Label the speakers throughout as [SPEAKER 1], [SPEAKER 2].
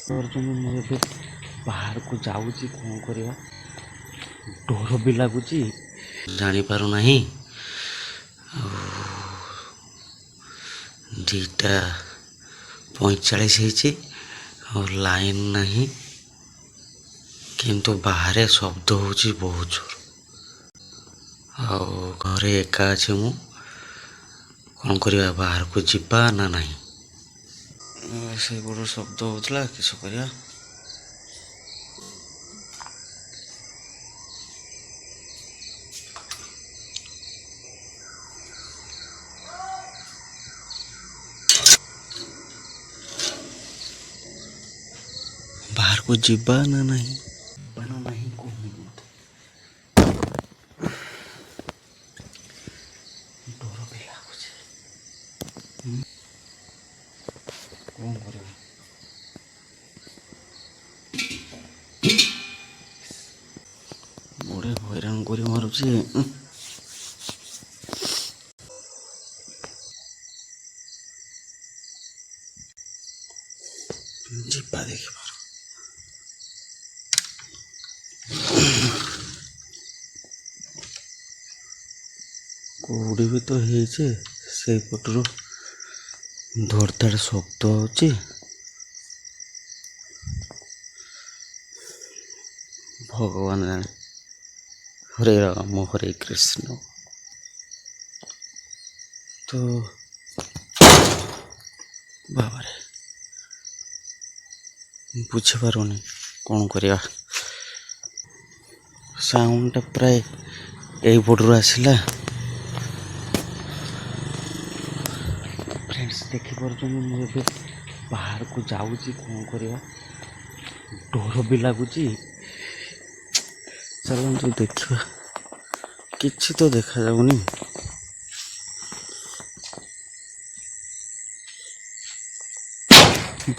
[SPEAKER 1] ବର୍ତ୍ତମାନ ମୁଁ ଏବେ ବାହାରକୁ ଯାଉଛି, କ'ଣ କରିବା, ଡର ବି ଲାଗୁଛି, ଜାଣିପାରୁନାହିଁ। ଆଉ 2:45 ହେଇଛି ଆଉ ଲାଇନ୍ ନାହିଁ, କିନ୍ତୁ ବାହାରେ ଶବ୍ଦ ହେଉଛି ବହୁତ ଜୋର। ଆଉ ଘରେ ଏକା ଅଛି ମୁଁ, କ'ଣ କରିବା, ବାହାରକୁ ଯିବା ନା ନାହିଁ? ସେଇପଟୁ ଶବ୍ଦ ହେଉଥିଲା, କିସ କରିବା। ବାହାରକୁ ଯିବା ନା ନାହିଁ, କହୁନି ମୋତେ, ଡର ବି ଲାଗୁଛି। କ'ଣ କରିବା, ବଢ଼େ ହଇରାଣ କରି ମାରୁଛି। ଯିବା ଦେଖିବାର, କୋଉଠି ବି ତ ହେଇଛି, ସେଇପଟରୁ ଧଡ଼ଧାଡ଼ ଶବ୍ଦ ହେଉଛି। ଭଗବାନ ଜାଣେ। ହରେ ରାମ ହରେ କୃଷ୍ଣ। ତ ବାବାରେ, ବୁଝିପାରୁନି କ'ଣ କରିବା। ସାଉଣ୍ଡଟା ପ୍ରାୟ ଏଇପଟରୁ ଆସିଲା। ଫ୍ରେଣ୍ଡସ୍, ଦେଖିପାରୁଛନ୍ତି ମୁଁ ଏବେ ବାହାରକୁ ଯାଉଛି, କ'ଣ କରିବା, ଡର ବି ଲାଗୁଛି। ଚାଲନ୍ତୁ ଦେଖିବା, କିଛି ତ ଦେଖାଯାଉନି।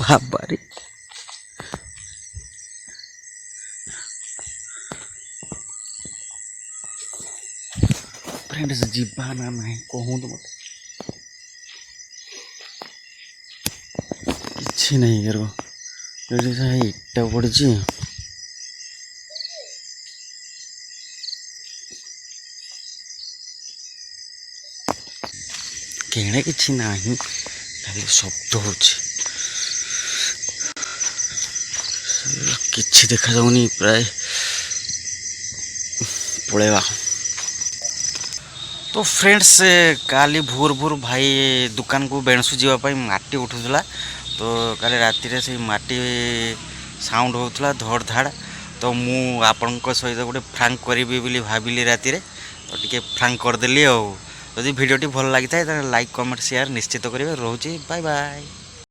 [SPEAKER 1] ବାବାରେ, ଫ୍ରେଣ୍ଡସ୍, ଯିବା ନା ନାହିଁ କହନ୍ତୁ ମୋତେ। କିଛି ନାହିଁ କର, ଏଠି ଯାହା ଇଟା ପଡ଼ିଛି। କେଣେ କିଛି ନାହିଁ, ଖାଲି ଶବ୍ଦ ହେଉଛି, କିଛି ଦେଖାଯାଉନି। ପ୍ରାୟ ପଳେଇବା। ତ ଫ୍ରେଣ୍ଡସ୍, କାଲି ଭୋର ଭୋର ଭାଇ ଦୋକାନକୁ ବେଣୁସୁ ଯିବା ପାଇଁ ମାଟି ଉଠୁଥିଲା। ତ କାଲି ରାତିରେ ସେଇ ମାଟି ସାଉଣ୍ଡ ହେଉଥିଲା, ଧଡ଼ ଧାଡ଼। ତ ମୁଁ ଆପଣଙ୍କ ସହିତ ଗୋଟେ ପ୍ରାଙ୍କ୍ କରିବି ବୋଲି ଭାବିଲି ରାତିରେ, ତ ଟିକେ ପ୍ରାଙ୍କ୍ କରିଦେଲି ଆଉ। ଯଦି ଭିଡ଼ିଓଟି ଭଲ ଲାଗିଥାଏ ତାହେଲେ ଲାଇକ୍, କମେଣ୍ଟ, ସେୟାର ନିଶ୍ଚିତ କରିବେ। ରହୁଛି, ବାଏ ବାଏ।